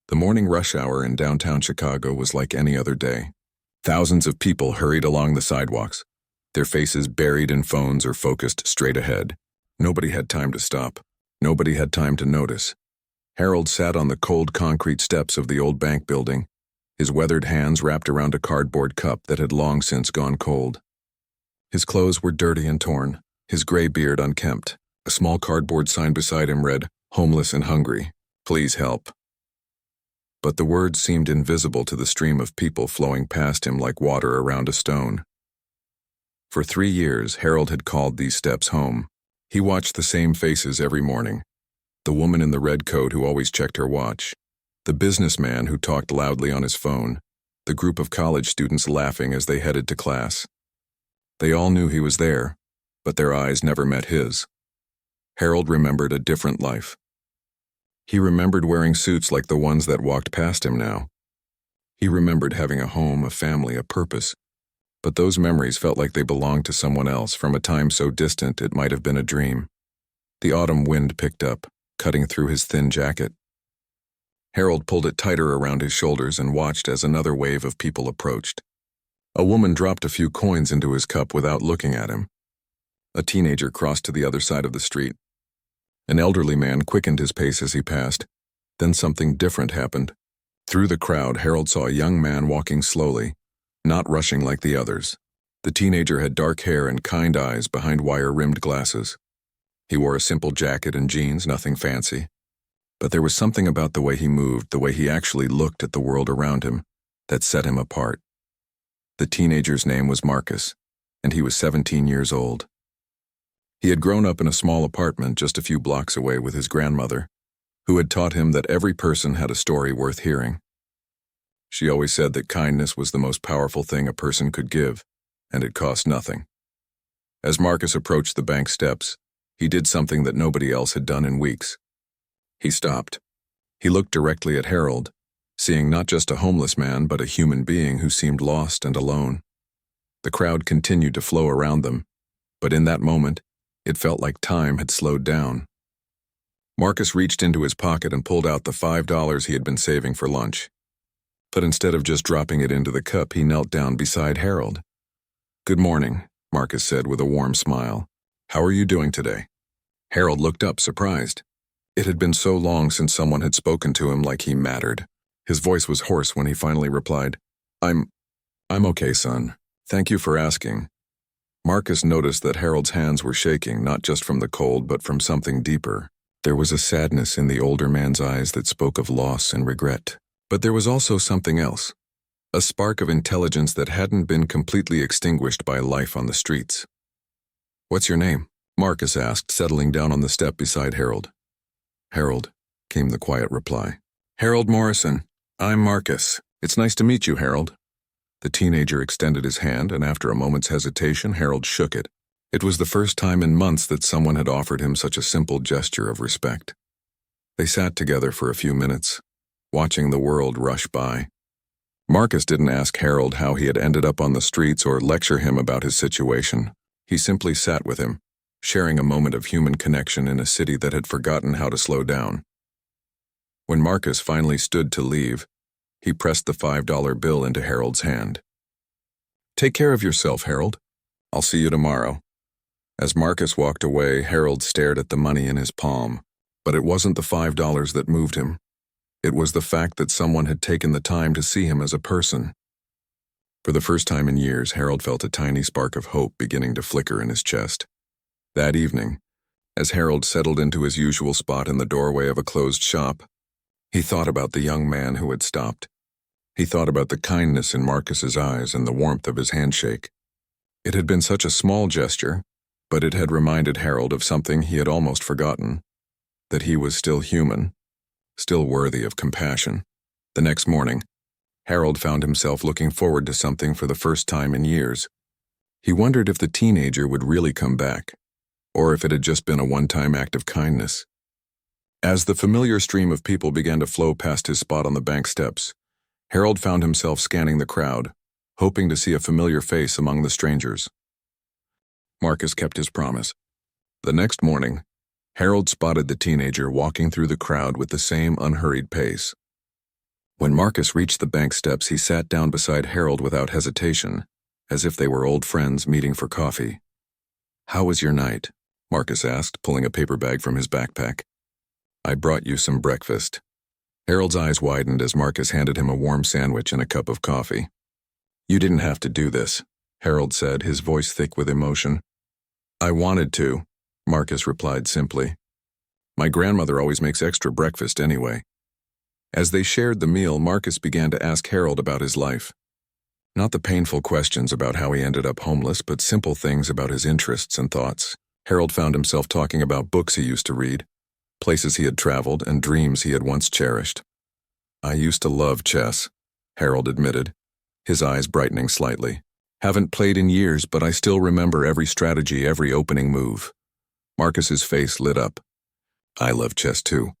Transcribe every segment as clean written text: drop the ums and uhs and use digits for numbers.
The morning rush hour in downtown Chicago was like any other day. Thousands of people hurried along the sidewalks, their faces buried in phones or focused straight ahead. Nobody had time to stop. Nobody had time to notice. Harold sat on the cold concrete steps of the old bank building, his weathered hands wrapped around a cardboard cup that had long since gone cold. His clothes were dirty and torn, his gray beard unkempt. A small cardboard sign beside him read, "Homeless and hungry. Please help." But the words seemed invisible to the stream of people flowing past him like water around a stone. For 3 years, Harold had called these steps home. He watched the same faces every morning. The woman in the red coat who always checked her watch. The businessman who talked loudly on his phone. The group of college students laughing as they headed to class. They all knew he was there, but their eyes never met his. Harold remembered a different life. He remembered wearing suits like the ones that walked past him now. He remembered having a home, a family, a purpose. But those memories felt like they belonged to someone else from a time so distant it might have been a dream. The autumn wind picked up, cutting through his thin jacket. Harold pulled it tighter around his shoulders and watched as another wave of people approached. A woman dropped a few coins into his cup without looking at him. A teenager crossed to the other side of the street. An elderly man quickened his pace as he passed. Then something different happened. Through the crowd, Harold saw a young man walking slowly, not rushing like the others. The teenager had dark hair and kind eyes behind wire-rimmed glasses. He wore a simple jacket and jeans, nothing fancy. But there was something about the way he moved, the way he actually looked at the world around him, that set him apart. The teenager's name was Marcus, and he was 17 years old. He had grown up in a small apartment just a few blocks away with his grandmother, who had taught him that every person had a story worth hearing. She always said that kindness was the most powerful thing a person could give, and it cost nothing. As Marcus approached the bank steps, he did something that nobody else had done in weeks. He stopped. He looked directly at Harold, seeing not just a homeless man but a human being who seemed lost and alone. The crowd continued to flow around them, but in that moment, it felt like time had slowed down. Marcus reached into his pocket and pulled out the $5 he had been saving for lunch. But instead of just dropping it into the cup, he knelt down beside Harold. "Good morning," Marcus said with a warm smile. "How are you doing today?" Harold looked up, surprised. It had been so long since someone had spoken to him like he mattered. His voice was hoarse when he finally replied, I'm okay, son. Thank you for asking." Marcus noticed that Harold's hands were shaking, not just from the cold, but from something deeper. There was a sadness in the older man's eyes that spoke of loss and regret. But there was also something else, a spark of intelligence that hadn't been completely extinguished by life on the streets. "What's your name?" Marcus asked, settling down on the step beside Harold. "Harold," came the quiet reply. "Harold Morrison. I'm Marcus. It's nice to meet you, Harold." The teenager extended his hand, and after a moment's hesitation, Harold shook it. It was the first time in months that someone had offered him such a simple gesture of respect. They sat together for a few minutes, watching the world rush by. Marcus didn't ask Harold how he had ended up on the streets or lecture him about his situation. He simply sat with him, sharing a moment of human connection in a city that had forgotten how to slow down. When Marcus finally stood to leave, he pressed the $5 bill into Harold's hand. "Take care of yourself, Harold. I'll see you tomorrow." As Marcus walked away, Harold stared at the money in his palm. But it wasn't the $5 that moved him. It was the fact that someone had taken the time to see him as a person. For the first time in years, Harold felt a tiny spark of hope beginning to flicker in his chest. That evening, as Harold settled into his usual spot in the doorway of a closed shop, he thought about the young man who had stopped. He thought about the kindness in Marcus's eyes and the warmth of his handshake. It had been such a small gesture, but it had reminded Harold of something he had almost forgotten, that he was still human, still worthy of compassion. The next morning, Harold found himself looking forward to something for the first time in years. He wondered if the teenager would really come back, or if it had just been a one-time act of kindness. As the familiar stream of people began to flow past his spot on the bank steps, Harold found himself scanning the crowd, hoping to see a familiar face among the strangers. Marcus kept his promise. The next morning, Harold spotted the teenager walking through the crowd with the same unhurried pace. When Marcus reached the bank steps, he sat down beside Harold without hesitation, as if they were old friends meeting for coffee. "How was your night?" Marcus asked, pulling a paper bag from his backpack. "I brought you some breakfast." Harold's eyes widened as Marcus handed him a warm sandwich and a cup of coffee. "You didn't have to do this," Harold said, his voice thick with emotion. "I wanted to," Marcus replied simply. "My grandmother always makes extra breakfast anyway." As they shared the meal, Marcus began to ask Harold about his life. Not the painful questions about how he ended up homeless, but simple things about his interests and thoughts. Harold found himself talking about books he used to read, places he had traveled, and dreams he had once cherished. "I used to love chess," Harold admitted, his eyes brightening slightly. "Haven't played in years, but I still remember every strategy, every opening move." Marcus's face lit up. "I love chess too.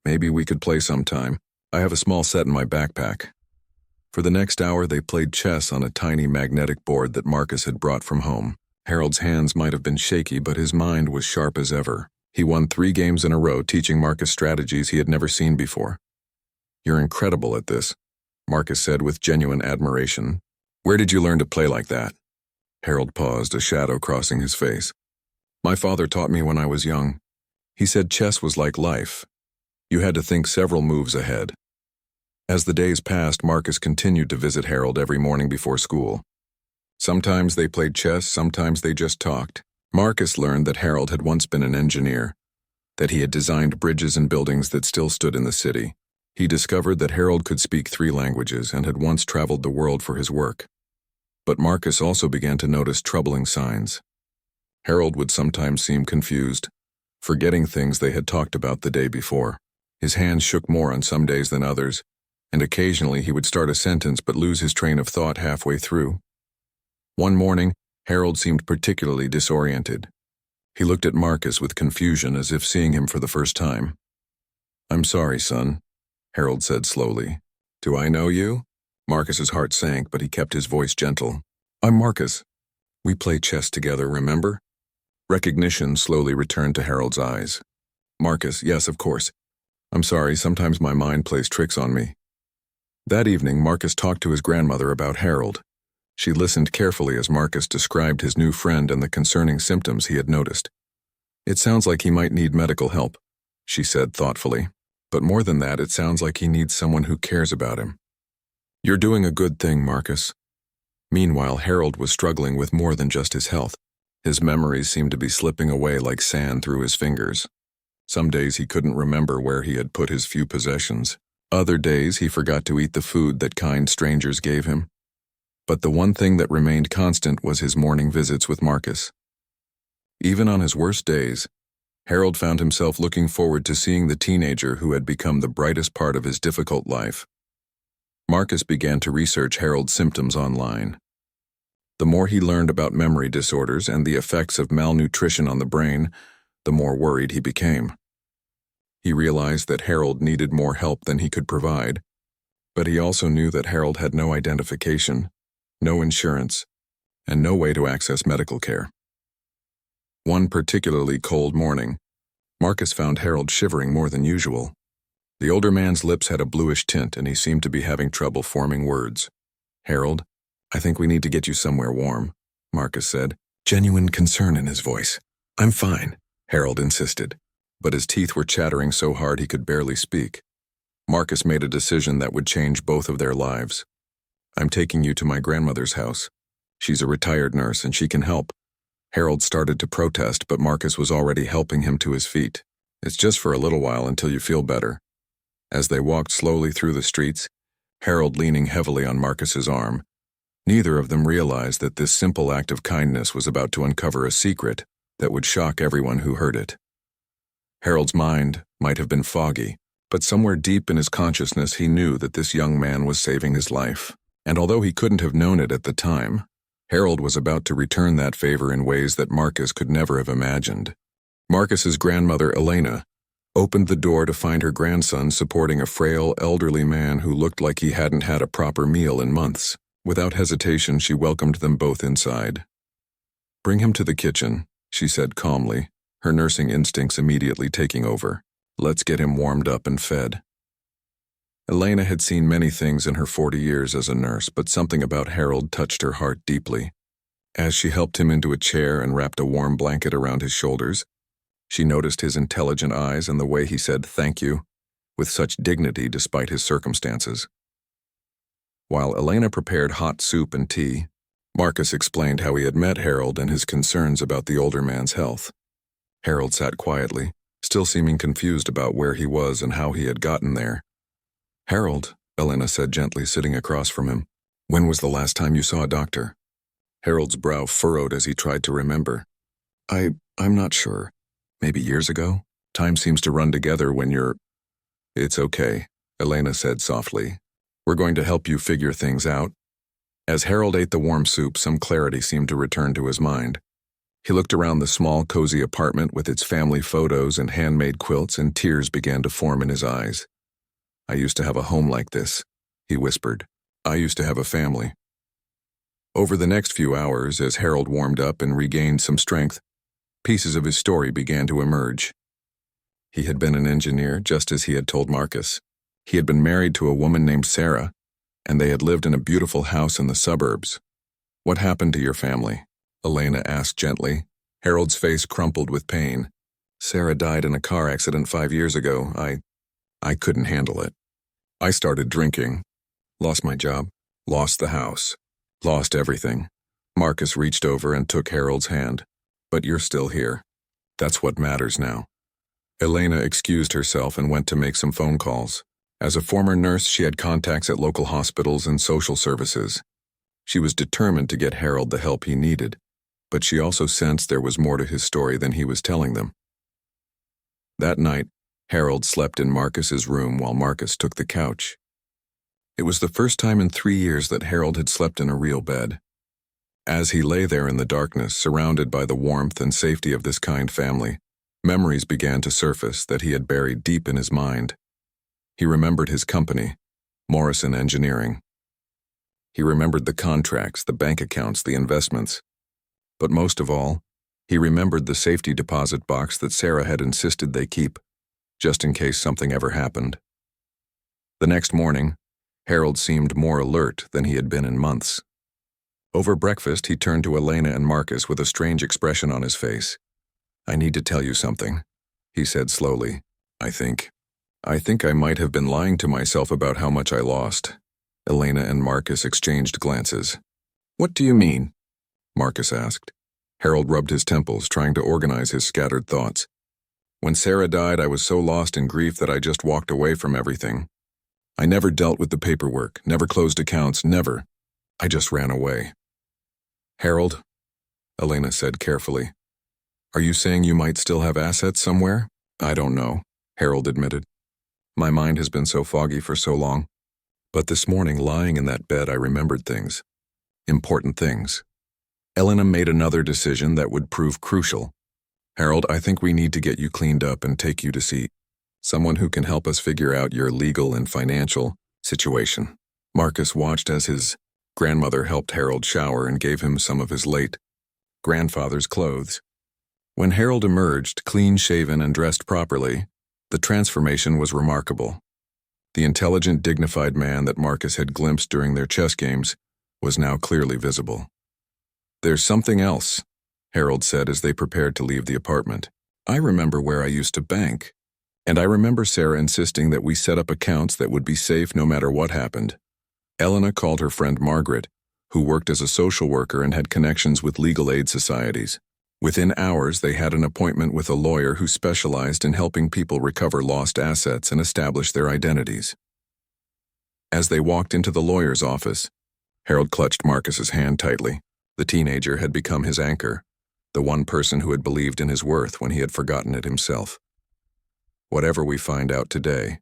Maybe we could play sometime. I have a small set in my backpack." For the next hour, they played chess on a tiny magnetic board that Marcus had brought from home. Harold's hands might have been shaky, but his mind was sharp as ever. He won 3 games in a row, teaching Marcus strategies he had never seen before. "You're incredible at this," Marcus said with genuine admiration. "Where did you learn to play like that?" Harold paused, a shadow crossing his face. "My father taught me when I was young. He said chess was like life. You had to think several moves ahead." As the days passed, Marcus continued to visit Harold every morning before school. Sometimes they played chess, sometimes they just talked. Marcus learned that Harold had once been an engineer, that he had designed bridges and buildings that still stood in the city. He discovered that Harold could speak 3 languages and had once traveled the world for his work. But Marcus also began to notice troubling signs. Harold would sometimes seem confused, forgetting things they had talked about the day before. His hands shook more on some days than others, and occasionally he would start a sentence but lose his train of thought halfway through. One morning, Harold seemed particularly disoriented. He looked at Marcus with confusion, as if seeing him for the first time. "I'm sorry, son," Harold said slowly. "Do I know you?" Marcus's heart sank, but he kept his voice gentle. "I'm Marcus. We play chess together, remember?" Recognition slowly returned to Harold's eyes. "Marcus, yes, of course. I'm sorry, sometimes my mind plays tricks on me." That evening, Marcus talked to his grandmother about Harold. She listened carefully as Marcus described his new friend and the concerning symptoms he had noticed. "It sounds like he might need medical help," she said thoughtfully. "But more than that, it sounds like he needs someone who cares about him." "You're doing a good thing, Marcus." Meanwhile, Harold was struggling with more than just his health. His memories seemed to be slipping away like sand through his fingers. Some days he couldn't remember where he had put his few possessions. Other days he forgot to eat the food that kind strangers gave him. But the one thing that remained constant was his morning visits with Marcus. Even on his worst days, Harold found himself looking forward to seeing the teenager who had become the brightest part of his difficult life. Marcus began to research Harold's symptoms online. The more he learned about memory disorders and the effects of malnutrition on the brain, the more worried he became. He realized that Harold needed more help than he could provide, but he also knew that Harold had no identification, no insurance, and no way to access medical care. One particularly cold morning, Marcus found Harold shivering more than usual. The older man's lips had a bluish tint, and he seemed to be having trouble forming words. "Harold, I think we need to get you somewhere warm," Marcus said, genuine concern in his voice. "I'm fine," Harold insisted, but his teeth were chattering so hard he could barely speak. Marcus made a decision that would change both of their lives. "I'm taking you to my grandmother's house. She's a retired nurse and she can help." Harold started to protest, but Marcus was already helping him to his feet. "It's just for a little while until you feel better." As they walked slowly through the streets, Harold leaning heavily on Marcus's arm, neither of them realized that this simple act of kindness was about to uncover a secret that would shock everyone who heard it. Harold's mind might have been foggy, but somewhere deep in his consciousness he knew that this young man was saving his life. And although he couldn't have known it at the time, Harold was about to return that favor in ways that Marcus could never have imagined. Marcus's grandmother, Elena, opened the door to find her grandson supporting a frail, elderly man who looked like he hadn't had a proper meal in months. Without hesitation, she welcomed them both inside. "Bring him to the kitchen," she said calmly, her nursing instincts immediately taking over. "Let's get him warmed up and fed." Elena had seen many things in her 40 years as a nurse, but something about Harold touched her heart deeply. As she helped him into a chair and wrapped a warm blanket around his shoulders, she noticed his intelligent eyes and the way he said thank you, with such dignity despite his circumstances. While Elena prepared hot soup and tea, Marcus explained how he had met Harold and his concerns about the older man's health. Harold sat quietly, still seeming confused about where he was and how he had gotten there. "Harold," Elena said gently, sitting across from him, "when was the last time you saw a doctor?" Harold's brow furrowed as he tried to remember. I'm not sure. Maybe years ago? Time seems to run together when you're—" "It's okay," Elena said softly. "We're going to help you figure things out." As Harold ate the warm soup, some clarity seemed to return to his mind. He looked around the small, cozy apartment with its family photos and handmade quilts, and tears began to form in his eyes. "I used to have a home like this," he whispered. "I used to have a family." Over the next few hours, as Harold warmed up and regained some strength, pieces of his story began to emerge. He had been an engineer, just as he had told Marcus. He had been married to a woman named Sarah, and they had lived in a beautiful house in the suburbs. "What happened to your family?" Elena asked gently. Harold's face crumpled with pain. "Sarah died in a car accident 5 years ago. I couldn't handle it. I started drinking. Lost my job. Lost the house. Lost everything." Marcus reached over and took Harold's hand. "But you're still here. That's what matters now." Elena excused herself and went to make some phone calls. As a former nurse, she had contacts at local hospitals and social services. She was determined to get Harold the help he needed, but she also sensed there was more to his story than he was telling them. That night, Harold slept in Marcus's room while Marcus took the couch. It was the first time in 3 years that Harold had slept in a real bed. As he lay there in the darkness, surrounded by the warmth and safety of this kind family, memories began to surface that he had buried deep in his mind. He remembered his company, Morrison Engineering. He remembered the contracts, the bank accounts, the investments. But most of all, he remembered the safety deposit box that Sarah had insisted they keep, just in case something ever happened. The next morning, Harold seemed more alert than he had been in months. Over breakfast, he turned to Elena and Marcus with a strange expression on his face. "I need to tell you something," he said slowly. I think I might have been lying to myself about how much I lost." Elena and Marcus exchanged glances. "What do you mean?" Marcus asked. Harold rubbed his temples, trying to organize his scattered thoughts. "When Sarah died, I was so lost in grief that I just walked away from everything. I never dealt with the paperwork, never closed accounts, never. I just ran away." "Harold," Elena said carefully, "are you saying you might still have assets somewhere?" "I don't know," Harold admitted. "My mind has been so foggy for so long. But this morning, lying in that bed, I remembered things. Important things." Elena made another decision that would prove crucial. "Harold, I think we need to get you cleaned up and take you to see someone who can help us figure out your legal and financial situation." Marcus watched as his grandmother helped Harold shower and gave him some of his late grandfather's clothes. When Harold emerged, clean-shaven and dressed properly, the transformation was remarkable. The intelligent, dignified man that Marcus had glimpsed during their chess games was now clearly visible. "There's something else," Harold said as they prepared to leave the apartment. "I remember where I used to bank, and I remember Sarah insisting that we set up accounts that would be safe no matter what happened." Elena called her friend Margaret, who worked as a social worker and had connections with legal aid societies. Within hours, they had an appointment with a lawyer who specialized in helping people recover lost assets and establish their identities. As they walked into the lawyer's office, Harold clutched Marcus's hand tightly. The teenager had become his anchor, the one person who had believed in his worth when he had forgotten it himself. "Whatever we find out today,"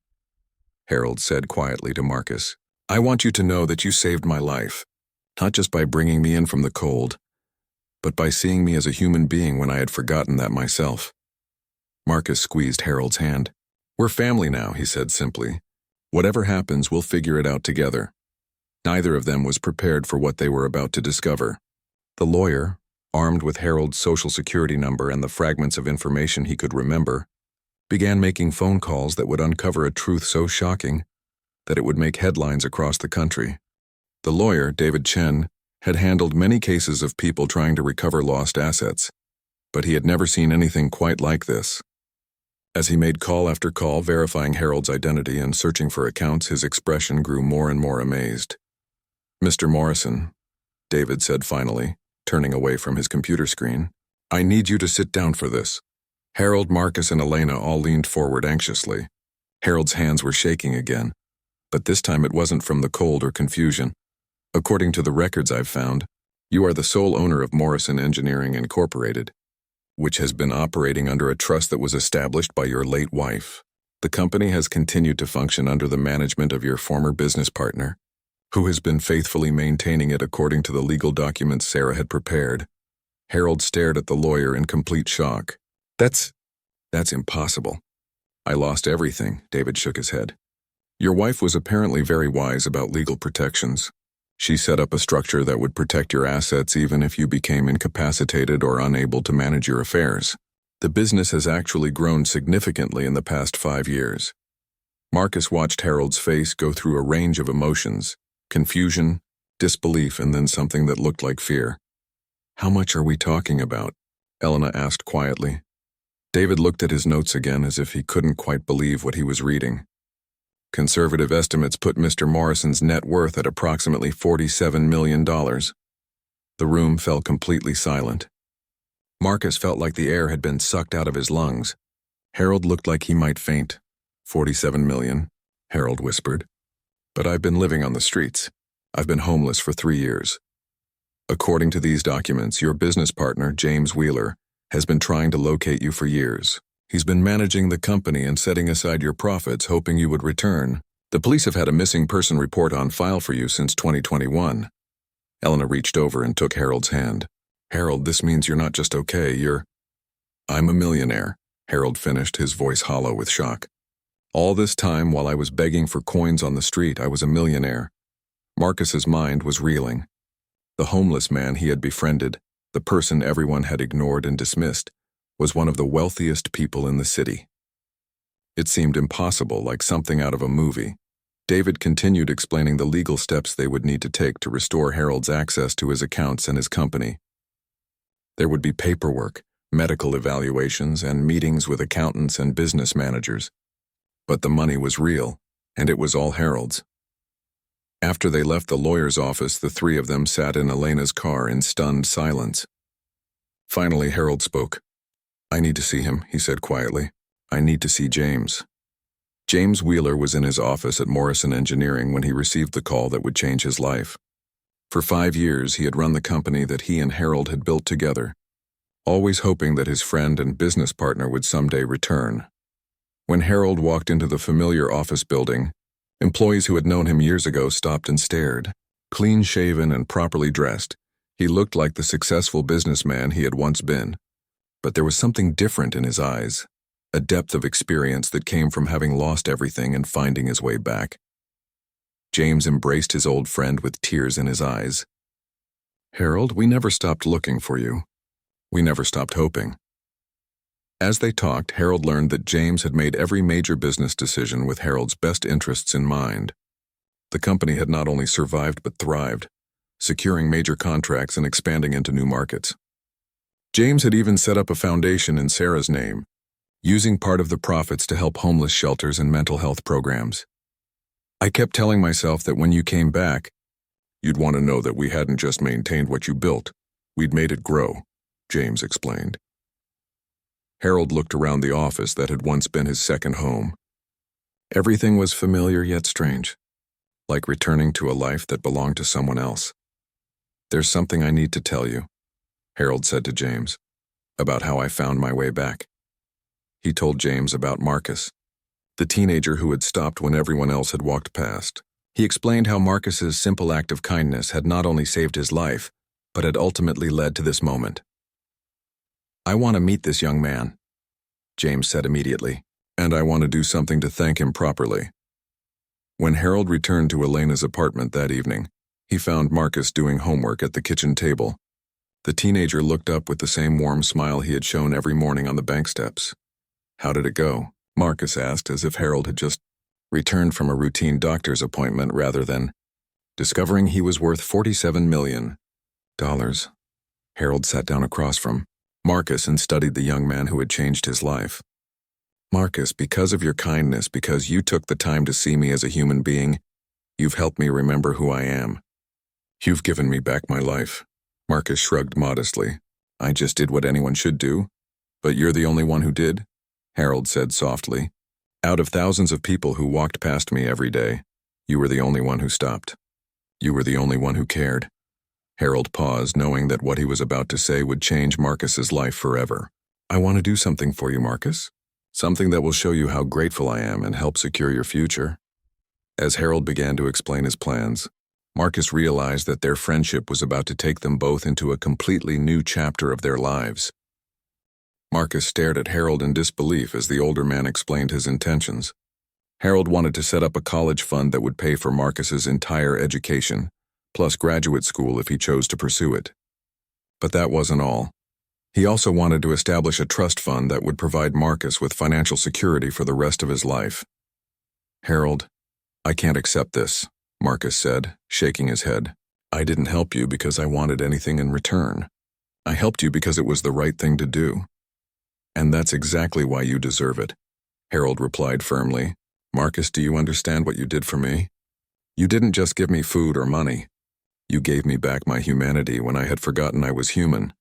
Harold said quietly to Marcus, "I want you to know that you saved my life, not just by bringing me in from the cold, but by seeing me as a human being when I had forgotten that myself." Marcus squeezed Harold's hand. "We're family now," he said simply. "Whatever happens, we'll figure it out together." Neither of them was prepared for what they were about to discover. The lawyer, armed with Harold's social security number and the fragments of information he could remember, began making phone calls that would uncover a truth so shocking that it would make headlines across the country. The lawyer, David Chen, had handled many cases of people trying to recover lost assets, but he had never seen anything quite like this. As he made call after call verifying Harold's identity and searching for accounts, his expression grew more and more amazed. "Mr. Morrison," David said finally, turning away from his computer screen, "I need you to sit down for this." Harold, Marcus, and Elena all leaned forward anxiously. Harold's hands were shaking again, but this time it wasn't from the cold or confusion. "According to the records I've found, you are the sole owner of Morrison Engineering Incorporated, which has been operating under a trust that was established by your late wife. The company has continued to function under the management of your former business partner, who has been faithfully maintaining it according to the legal documents Sarah had prepared." Harold stared at the lawyer in complete shock. That's impossible. "I lost everything," David shook his head. "Your wife was apparently very wise about legal protections. She set up a structure that would protect your assets even if you became incapacitated or unable to manage your affairs. The business has actually grown significantly in the past 5 years." Marcus watched Harold's face go through a range of emotions: confusion, disbelief, and then something that looked like fear. "How much are we talking about?" Elena asked quietly. David looked at his notes again as if he couldn't quite believe what he was reading. "Conservative estimates put Mr. Morrison's net worth at approximately $47 million. The room fell completely silent. Marcus felt like the air had been sucked out of his lungs. Harold looked like he might faint. $47 million, Harold whispered. "But I've been living on the streets. I've been homeless for 3 years. According to these documents, your business partner, James Wheeler, has been trying to locate you for years. He's been managing the company and setting aside your profits, hoping you would return. The police have had a missing person report on file for you since 2021. Elena reached over and took Harold's hand. "Harold, this means you're not just okay, I'm a millionaire," Harold finished, his voice hollow with shock. "All this time, while I was begging for coins on the street, I was a millionaire." Marcus's mind was reeling. The homeless man he had befriended, the person everyone had ignored and dismissed, was one of the wealthiest people in the city. It seemed impossible, like something out of a movie. David continued explaining the legal steps they would need to take to restore Harold's access to his accounts and his company. There would be paperwork, medical evaluations, and meetings with accountants and business managers. But the money was real, and it was all Harold's. After they left the lawyer's office, the three of them sat in Elena's car in stunned silence. Finally, Harold spoke. "I need to see him," he said quietly. "I need to see James." James Wheeler was in his office at Morrison Engineering when he received the call that would change his life. For 5 years, he had run the company that he and Harold had built together, always hoping that his friend and business partner would someday return. When Harold walked into the familiar office building, employees who had known him years ago stopped and stared. Clean-shaven and properly dressed, he looked like the successful businessman he had once been. But there was something different in his eyes, a depth of experience that came from having lost everything and finding his way back. James embraced his old friend with tears in his eyes. "Harold, we never stopped looking for you. We never stopped hoping." As they talked, Harold learned that James had made every major business decision with Harold's best interests in mind. The company had not only survived but thrived, securing major contracts and expanding into new markets. James had even set up a foundation in Sarah's name, using part of the profits to help homeless shelters and mental health programs. "I kept telling myself that when you came back, you'd want to know that we hadn't just maintained what you built, we'd made it grow," James explained. Harold looked around the office that had once been his second home. Everything was familiar yet strange, like returning to a life that belonged to someone else. "There's something I need to tell you," Harold said to James, "about how I found my way back." He told James about Marcus, the teenager who had stopped when everyone else had walked past. He explained how Marcus's simple act of kindness had not only saved his life, but had ultimately led to this moment. "I want to meet this young man," James said immediately, "and I want to do something to thank him properly." When Harold returned to Elena's apartment that evening, he found Marcus doing homework at the kitchen table. The teenager looked up with the same warm smile he had shown every morning on the bank steps. "How did it go?" Marcus asked, as if Harold had just returned from a routine doctor's appointment rather than discovering he was worth $47 million. Harold sat down across from Marcus and studied the young man who had changed his life. Marcus, because of your kindness, because you took the time to see me as a human being, you've helped me remember who I am. You've given me back my life. Marcus shrugged modestly. I just did what anyone should do. But you're the only one who did, Harold said softly. Out of thousands of people who walked past me every day, you were the only one who stopped. You were the only one who cared. Harold paused, knowing that what he was about to say would change Marcus's life forever. I want to do something for you, Marcus. Something that will show you how grateful I am and help secure your future. As Harold began to explain his plans, Marcus realized that their friendship was about to take them both into a completely new chapter of their lives. Marcus stared at Harold in disbelief as the older man explained his intentions. Harold wanted to set up a college fund that would pay for Marcus's entire education, plus graduate school if he chose to pursue it. But that wasn't all. He also wanted to establish a trust fund that would provide Marcus with financial security for the rest of his life. Harold, I can't accept this, Marcus said, shaking his head. I didn't help you because I wanted anything in return. I helped you because it was the right thing to do. And that's exactly why you deserve it, Harold replied firmly. Marcus, do you understand what you did for me? You didn't just give me food or money. You gave me back my humanity when I had forgotten I was human.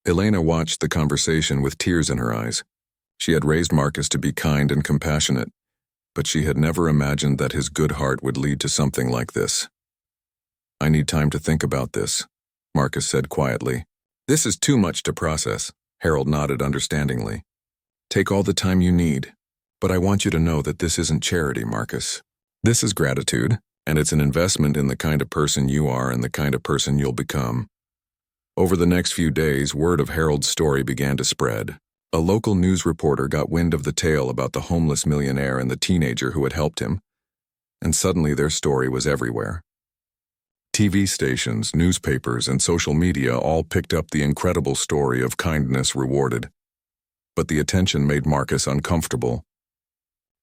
Elena watched the conversation with tears in her eyes. She had raised Marcus to be kind and compassionate, but she had never imagined that his good heart would lead to something like this. I need time to think about this, Marcus said quietly. This is too much to process, Harold nodded understandingly. Take all the time you need, but I want you to know that this isn't charity, Marcus. This is gratitude, and it's an investment in the kind of person you are and the kind of person you'll become. Over the next few days, word of Harold's story began to spread. A local news reporter got wind of the tale about the homeless millionaire and the teenager who had helped him, and suddenly their story was everywhere. TV stations, newspapers, and social media all picked up the incredible story of kindness rewarded. But the attention made Marcus uncomfortable.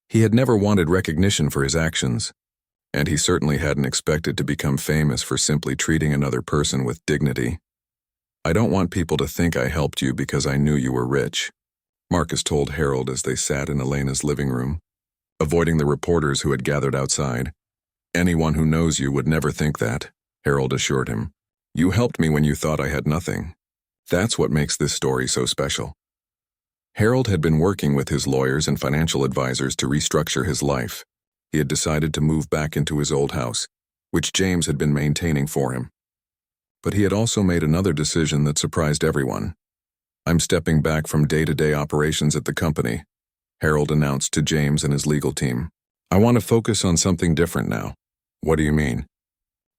He had never wanted recognition for his actions, and he certainly hadn't expected to become famous for simply treating another person with dignity. I don't want people to think I helped you because I knew you were rich, Marcus told Harold as they sat in Elena's living room, avoiding the reporters who had gathered outside. Anyone who knows you would never think that, Harold assured him. You helped me when you thought I had nothing. That's what makes this story so special. Harold had been working with his lawyers and financial advisors to restructure his life. He had decided to move back into his old house, which James had been maintaining for him. But he had also made another decision that surprised everyone. I'm stepping back from day-to-day operations at the company, Harold announced to James and his legal team. I want to focus on something different now. What do you mean?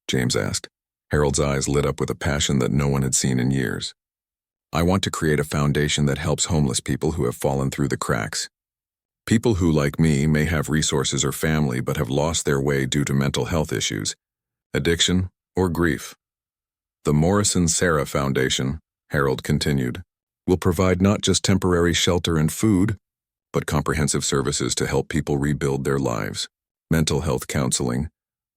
James asked. Harold's eyes lit up with a passion that no one had seen in years. I want to create a foundation that helps homeless people who have fallen through the cracks. People who, like me, may have resources or family but have lost their way due to mental health issues, addiction, or grief. The Morrison Sarah Foundation, Harold continued, will provide not just temporary shelter and food, but comprehensive services to help people rebuild their lives, mental health counseling,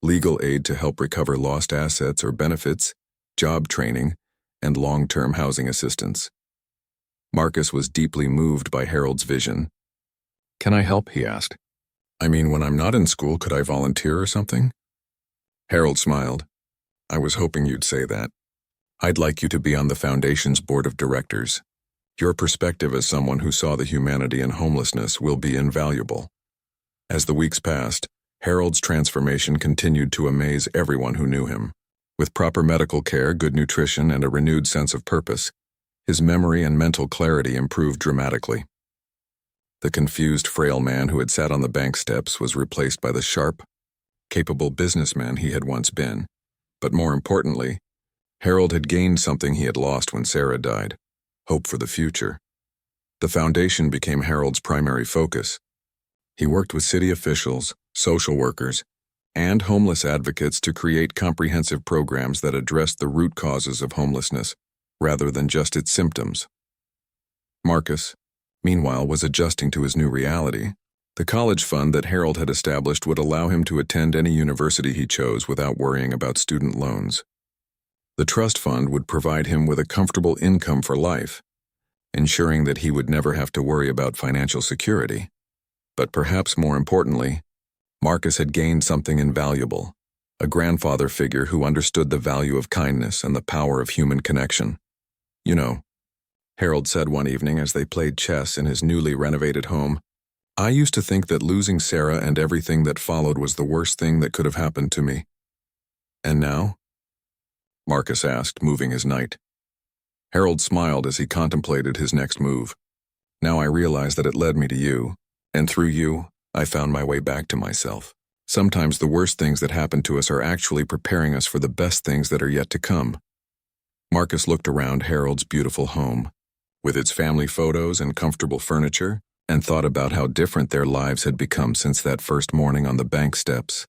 legal aid to help recover lost assets or benefits, job training, and long-term housing assistance. Marcus was deeply moved by Harold's vision. Can I help? He asked. I mean, when I'm not in school, could I volunteer or something? Harold smiled. I was hoping you'd say that. I'd like you to be on the Foundation's board of directors. Your perspective as someone who saw the humanity in homelessness will be invaluable. As the weeks passed, Harold's transformation continued to amaze everyone who knew him. With proper medical care, good nutrition, and a renewed sense of purpose, his memory and mental clarity improved dramatically. The confused, frail man who had sat on the bank steps was replaced by the sharp, capable businessman he had once been. But more importantly, Harold had gained something he had lost when Sarah died: hope for the future. The foundation became Harold's primary focus. He worked with city officials, social workers, and homeless advocates to create comprehensive programs that addressed the root causes of homelessness, rather than just its symptoms. Marcus, meanwhile, was adjusting to his new reality. The college fund that Harold had established would allow him to attend any university he chose without worrying about student loans. The trust fund would provide him with a comfortable income for life, ensuring that he would never have to worry about financial security. But perhaps more importantly, Marcus had gained something invaluable, a grandfather figure who understood the value of kindness and the power of human connection. "You know," Harold said one evening as they played chess in his newly renovated home, "I used to think that losing Sarah and everything that followed was the worst thing that could have happened to me." "And now?" Marcus asked, moving his knight. Harold smiled as he contemplated his next move. "Now I realize that it led me to you, and through you, I found my way back to myself. Sometimes the worst things that happen to us are actually preparing us for the best things that are yet to come." Marcus looked around Harold's beautiful home, with its family photos and comfortable furniture, and thought about how different their lives had become since that first morning on the bank steps.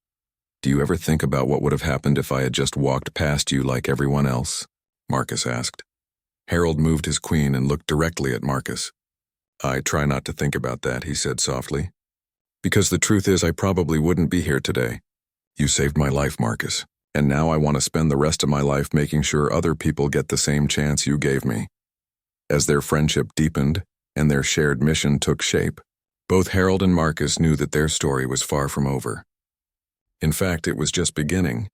"Do you ever think about what would have happened if I had just walked past you like everyone else?" Marcus asked. Harold moved his queen and looked directly at Marcus. "I try not to think about that," he said softly. "Because the truth is I probably wouldn't be here today. You saved my life, Marcus, and now I want to spend the rest of my life making sure other people get the same chance you gave me." As their friendship deepened and their shared mission took shape, both Harold and Marcus knew that their story was far from over. In fact, it was just beginning.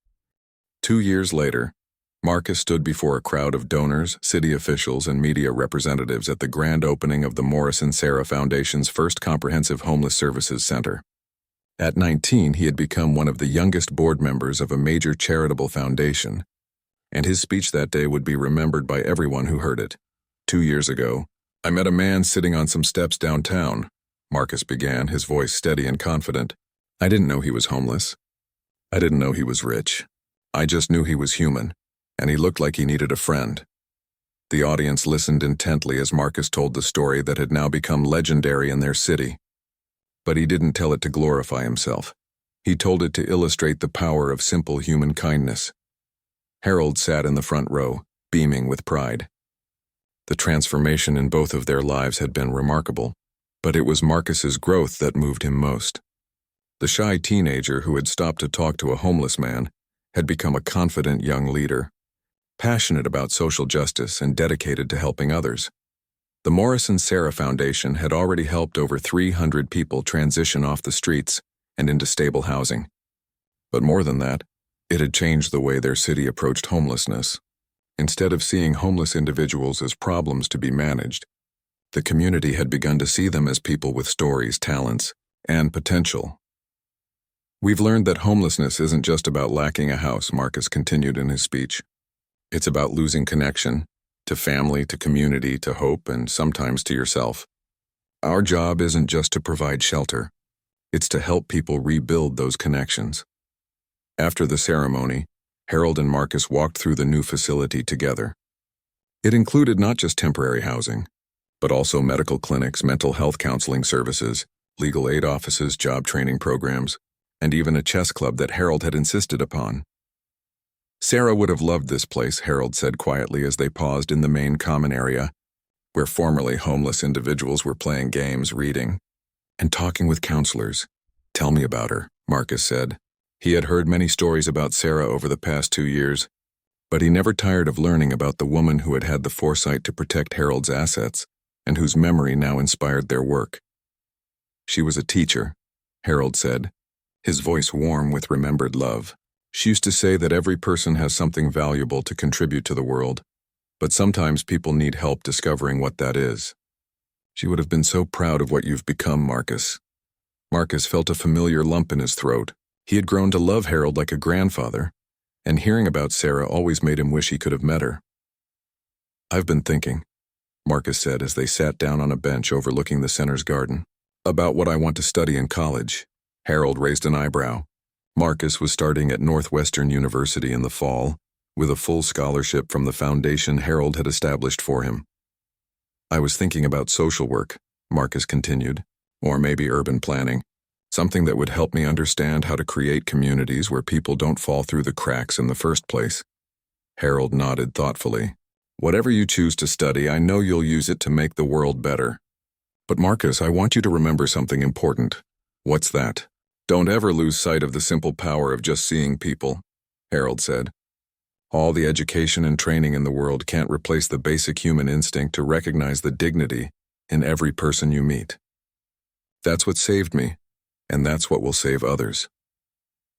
2 years later, Marcus stood before a crowd of donors, city officials, and media representatives at the grand opening of the Morrison Sarah Foundation's first comprehensive homeless services center. At 19, he had become one of the youngest board members of a major charitable foundation, and his speech that day would be remembered by everyone who heard it. 2 years ago, "I met a man sitting on some steps downtown," Marcus began, his voice steady and confident. "I didn't know he was homeless. I didn't know he was rich. I just knew he was human, and he looked like he needed a friend." The audience listened intently as Marcus told the story that had now become legendary in their city. But he didn't tell it to glorify himself. He told it to illustrate the power of simple human kindness. Harold sat in the front row, beaming with pride. The transformation in both of their lives had been remarkable, but it was Marcus's growth that moved him most. The shy teenager who had stopped to talk to a homeless man had become a confident young leader, passionate about social justice and dedicated to helping others. The Morrison Sarah Foundation had already helped over 300 people transition off the streets and into stable housing. But more than that, it had changed the way their city approached homelessness. Instead of seeing homeless individuals as problems to be managed, the community had begun to see them as people with stories, talents, and potential. "We've learned that homelessness isn't just about lacking a house," Marcus continued in his speech. "It's about losing connection, to family, to community, to hope, and sometimes to yourself. Our job isn't just to provide shelter. It's to help people rebuild those connections." After the ceremony, Harold and Marcus walked through the new facility together. It included not just temporary housing, but also medical clinics, mental health counseling services, legal aid offices, job training programs, and even a chess club that Harold had insisted upon. "Sarah would have loved this place," Harold said quietly as they paused in the main common area, where formerly homeless individuals were playing games, reading, and talking with counselors. "Tell me about her," Marcus said. He had heard many stories about Sarah over the past 2 years, but he never tired of learning about the woman who had had the foresight to protect Harold's assets and whose memory now inspired their work. "She was a teacher," Harold said, his voice warm with remembered love. "She used to say that every person has something valuable to contribute to the world, but sometimes people need help discovering what that is. She would have been so proud of what you've become, Marcus." Marcus felt a familiar lump in his throat. He had grown to love Harold like a grandfather, and hearing about Sarah always made him wish he could have met her. "I've been thinking," Marcus said as they sat down on a bench overlooking the center's garden, "about what I want to study in college." Harold raised an eyebrow. Marcus was starting at Northwestern University in the fall, with a full scholarship from the foundation Harold had established for him. "I was thinking about social work," Marcus continued, "or maybe urban planning. Something that would help me understand how to create communities where people don't fall through the cracks in the first place." Harold nodded thoughtfully. "Whatever you choose to study, I know you'll use it to make the world better. But Marcus, I want you to remember something important. What's that? Don't ever lose sight of the simple power of just seeing people, Harold said. All the education and training in the world can't replace the basic human instinct to recognize the dignity in every person you meet. That's what saved me, and that's what will save others.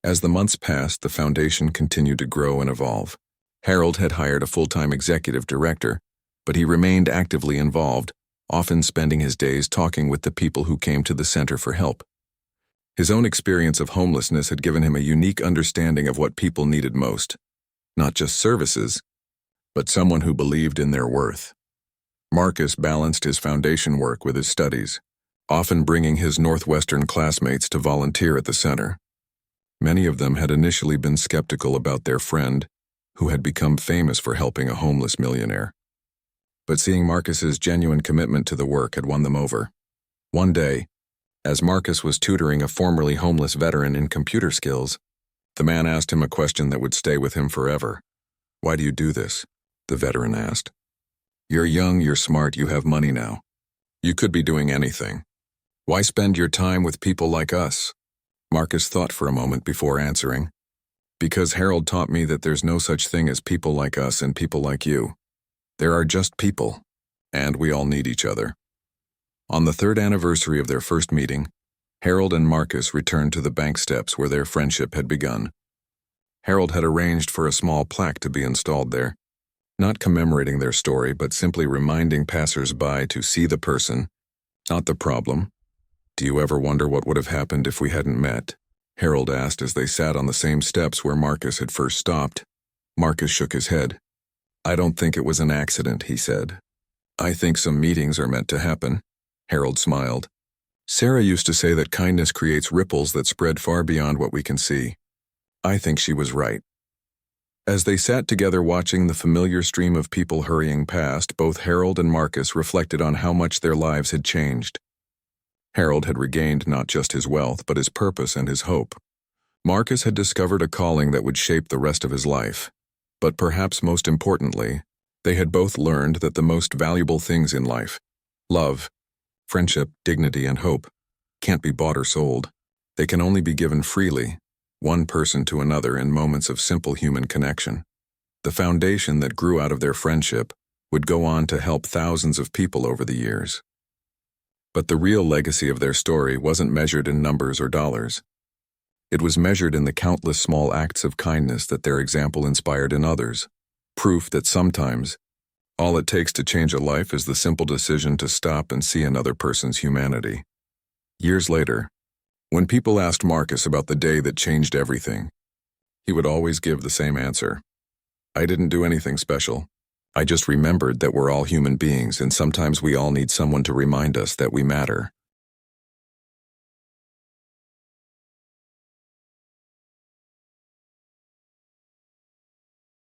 As the months passed, the foundation continued to grow and evolve. Harold had hired a full-time executive director, but he remained actively involved, often spending his days talking with the people who came to the center for help. His own experience of homelessness had given him a unique understanding of what people needed most. Not just services, but someone who believed in their worth. Marcus balanced his foundation work with his studies, often bringing his Northwestern classmates to volunteer at the center. Many of them had initially been skeptical about their friend, who had become famous for helping a homeless millionaire. But seeing Marcus's genuine commitment to the work had won them over. One day, as Marcus was tutoring a formerly homeless veteran in computer skills, the man asked him a question that would stay with him forever. "Why do you do this?" the veteran asked. "You're young, you're smart, you have money now. You could be doing anything. Why spend your time with people like us?" Marcus thought for a moment before answering. "Because Harold taught me that there's no such thing as people like us and people like you. There are just people, and we all need each other." On the 3rd anniversary of their first meeting, Harold and Marcus returned to the bank steps where their friendship had begun. Harold had arranged for a small plaque to be installed there, not commemorating their story, but simply reminding passers-by to see the person, not the problem. "Do you ever wonder what would have happened if we hadn't met?" Harold asked as they sat on the same steps where Marcus had first stopped. Marcus shook his head. "I don't think it was an accident," he said. "I think some meetings are meant to happen." Harold smiled. "Sarah used to say that kindness creates ripples that spread far beyond what we can see. I think she was right." As they sat together watching the familiar stream of people hurrying past, both Harold and Marcus reflected on how much their lives had changed. Harold had regained not just his wealth, but his purpose and his hope. Marcus had discovered a calling that would shape the rest of his life. But perhaps most importantly, they had both learned that the most valuable things in life, love, friendship, dignity, and hope, can't be bought or sold. They can only be given freely, one person to another in moments of simple human connection. The foundation that grew out of their friendship would go on to help thousands of people over the years. But the real legacy of their story wasn't measured in numbers or dollars. It was measured in the countless small acts of kindness that their example inspired in others, proof that sometimes all it takes to change a life is the simple decision to stop and see another person's humanity. Years later, when people asked Marcus about the day that changed everything, he would always give the same answer. "I didn't do anything special. I just remembered that we're all human beings and sometimes we all need someone to remind us that we matter."